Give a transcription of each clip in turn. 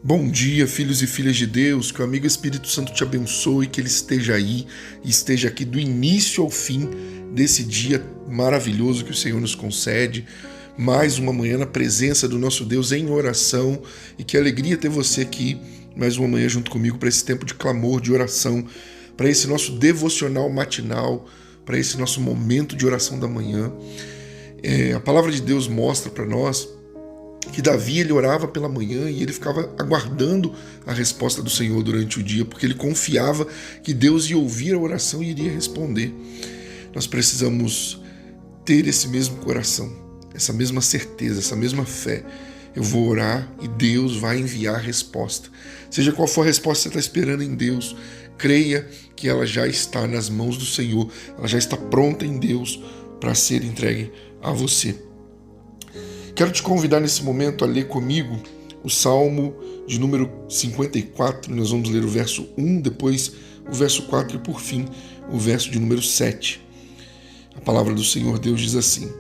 Bom dia, filhos e filhas de Deus, que o amigo Espírito Santo te abençoe, que ele esteja aí e esteja aqui do início ao fim desse dia maravilhoso que o Senhor nos concede. Mais uma manhã na presença do nosso Deus em oração, e que alegria ter você aqui mais uma manhã junto comigo para esse tempo de clamor, de oração, para esse nosso devocional matinal, para esse nosso momento de oração da manhã. A palavra de Deus mostra para nós que Davi ele orava pela manhã e ele ficava aguardando a resposta do Senhor durante o dia, porque ele confiava que Deus ia ouvir a oração e iria responder. Nós precisamos ter esse mesmo coração, essa mesma certeza, essa mesma fé. Eu vou orar e Deus vai enviar a resposta. Seja qual for a resposta que você está esperando em Deus, creia que ela já está nas mãos do Senhor, ela já está pronta em Deus para ser entregue a você. Quero te convidar nesse momento a ler comigo o Salmo de número 54. Nós vamos ler o verso 1, depois o verso 4 e, por fim, o verso de número 7. A palavra do Senhor Deus diz assim: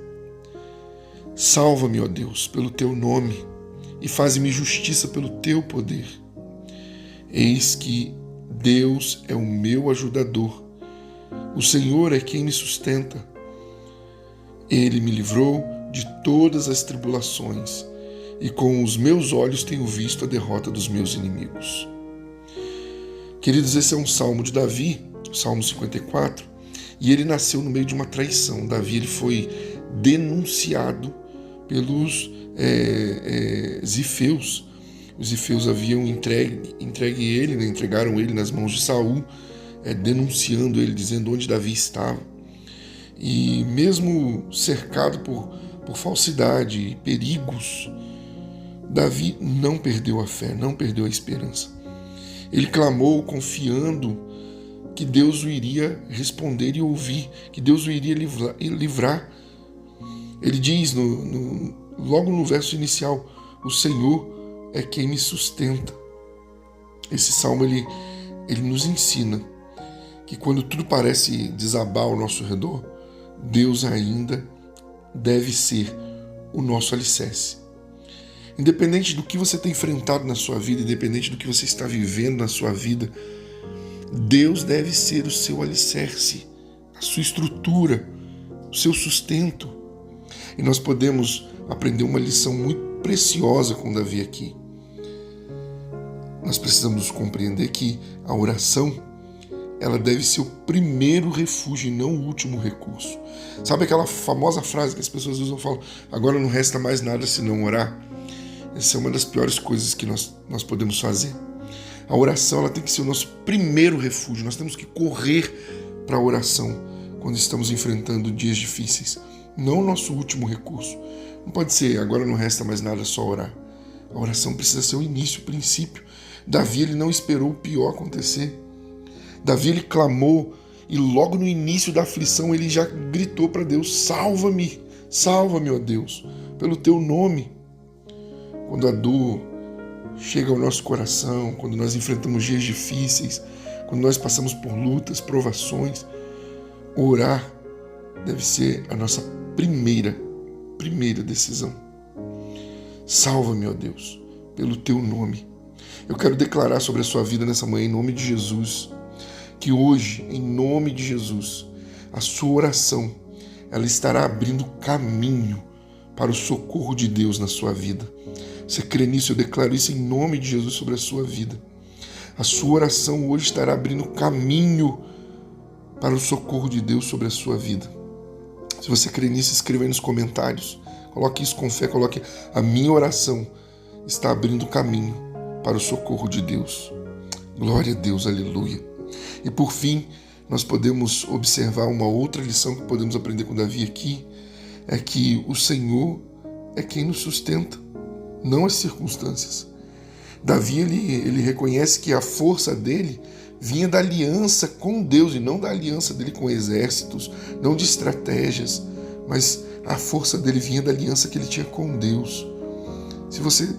Salva-me, ó Deus, pelo teu nome, e faze-me justiça pelo teu poder. Eis que Deus é o meu ajudador. O Senhor é quem me sustenta. Ele me livrou de todas as tribulações, e com os meus olhos tenho visto a derrota dos meus inimigos. Queridos, esse é um salmo de Davi, o Salmo 54, e ele nasceu no meio de uma traição. Davi ele foi denunciado pelos zifeus. Os zifeus haviam entregue ele, entregaram ele nas mãos de Saul, denunciando ele, dizendo onde Davi estava. E mesmo cercado por falsidade e perigos, Davi não perdeu a fé, não perdeu a esperança. Ele clamou confiando que Deus o iria responder e ouvir, que Deus o iria livrar. Ele diz logo no verso inicial: o Senhor é quem me sustenta. Esse salmo ele nos ensina que quando tudo parece desabar ao nosso redor, Deus ainda deve ser o nosso alicerce. Independente do que você tem enfrentado na sua vida, independente do que você está vivendo na sua vida, Deus deve ser o seu alicerce, a sua estrutura, o seu sustento. E nós podemos aprender uma lição muito preciosa com Davi aqui. Nós precisamos compreender que a oração ela deve ser o primeiro refúgio e não o último recurso. Sabe aquela famosa frase que as pessoas usam e falam: agora não resta mais nada senão orar? Essa é uma das piores coisas que nós podemos fazer. A oração ela tem que ser o nosso primeiro refúgio. Nós temos que correr para a oração quando estamos enfrentando dias difíceis, não o nosso último recurso. Não pode ser agora não resta mais nada, só orar. A oração precisa ser o início, o princípio. Davi ele não esperou o pior acontecer. Davi ele clamou e logo no início da aflição ele já gritou para Deus: salva-me, salva-me, ó Deus, pelo teu nome. Quando a dor chega ao nosso coração, quando nós enfrentamos dias difíceis, quando nós passamos por lutas, provações, orar deve ser a nossa primeira decisão. Salva-me, ó Deus, pelo teu nome. Eu quero declarar sobre a sua vida nessa manhã, em nome de Jesus, que hoje, em nome de Jesus, a sua oração ela estará abrindo caminho para o socorro de Deus na sua vida. Você crê nisso? Eu declaro isso em nome de Jesus sobre a sua vida. A sua oração hoje estará abrindo caminho para o socorro de Deus sobre a sua vida. Se você crê nisso, escreva aí nos comentários. Coloque isso com fé, coloque: a minha oração está abrindo caminho para o socorro de Deus. Glória a Deus, aleluia. E por fim, nós podemos observar uma outra lição que podemos aprender com Davi aqui, é que o Senhor é quem nos sustenta, não as circunstâncias. Davi ele reconhece que a força dele vinha da aliança com Deus e não da aliança dele com exércitos, não de estratégias, mas a força dele vinha da aliança que ele tinha com Deus. Se você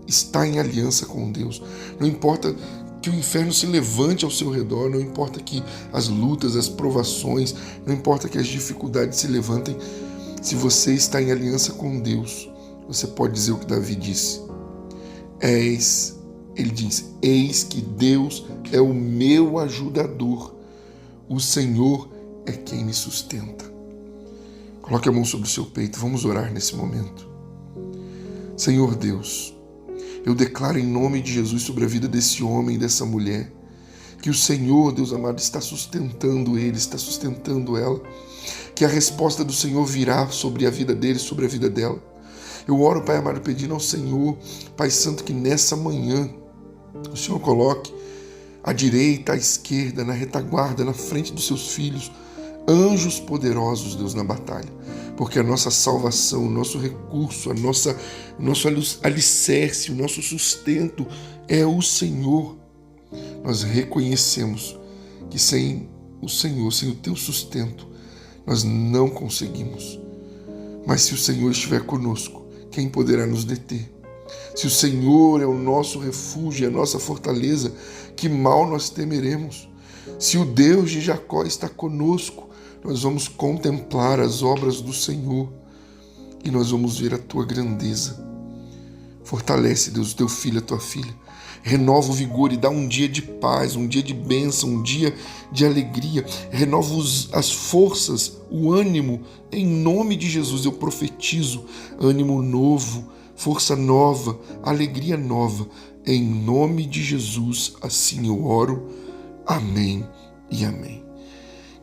está em aliança com Deus, não importa que o inferno se levante ao seu redor, não importa que as lutas, as provações, não importa que as dificuldades se levantem, se você está em aliança com Deus, você pode dizer o que Davi disse: És ele diz: eis que Deus é o meu ajudador, o Senhor é quem me sustenta. Coloque a mão sobre o seu peito, vamos orar nesse momento. Senhor Deus, eu declaro em nome de Jesus sobre a vida desse homem e dessa mulher, que o Senhor, Deus amado, está sustentando ele, está sustentando ela, que a resposta do Senhor virá sobre a vida dele, sobre a vida dela. Eu oro, Pai amado, pedindo ao Senhor, Pai Santo, que nessa manhã o Senhor coloque à direita, à esquerda, na retaguarda, na frente dos seus filhos, anjos poderosos, Deus, na batalha. Porque a nossa salvação, o nosso recurso, o nosso alicerce, o nosso sustento é o Senhor. Nós reconhecemos que sem o Senhor, sem o teu sustento, nós não conseguimos. Mas se o Senhor estiver conosco, quem poderá nos deter? Se o Senhor é o nosso refúgio, a nossa fortaleza, que mal nós temeremos? Se o Deus de Jacó está conosco, nós vamos contemplar as obras do Senhor e nós vamos ver a tua grandeza. Fortalece, Deus, o teu filho, a tua filha. Renova o vigor e dá um dia de paz, um dia de bênção, um dia de alegria. Renova as forças, o ânimo. Em nome de Jesus eu profetizo ânimo novo, força nova, alegria nova. Em nome de Jesus, assim eu oro. Amém e amém.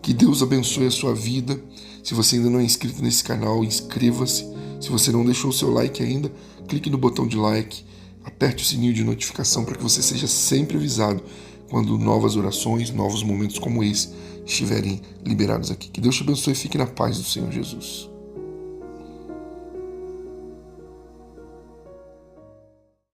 Que Deus abençoe a sua vida. Se você ainda não é inscrito nesse canal, inscreva-se. Se você não deixou o seu like ainda, clique no botão de like, aperte o sininho de notificação para que você seja sempre avisado quando novas orações, novos momentos como esse estiverem liberados aqui. Que Deus te abençoe e fique na paz do Senhor Jesus.